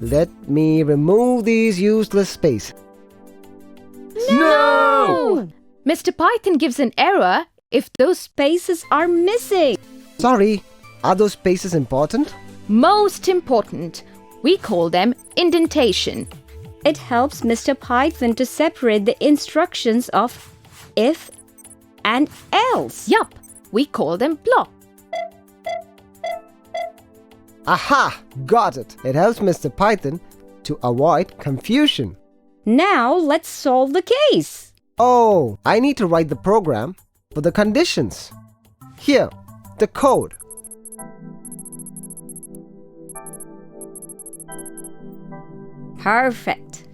Let me remove these useless spaces. No! Mr. Python gives an error if those spaces are missing. Sorry, are those spaces important? Most important. We call them indentation. It helps Mr. Python to separate the instructions of if and else. Yup, we call them blocks. Aha! Got it. It helps Mr. Python to avoid confusion. Now let's solve the case. Oh, I need to write the program for the conditions. Here, the code. Perfect.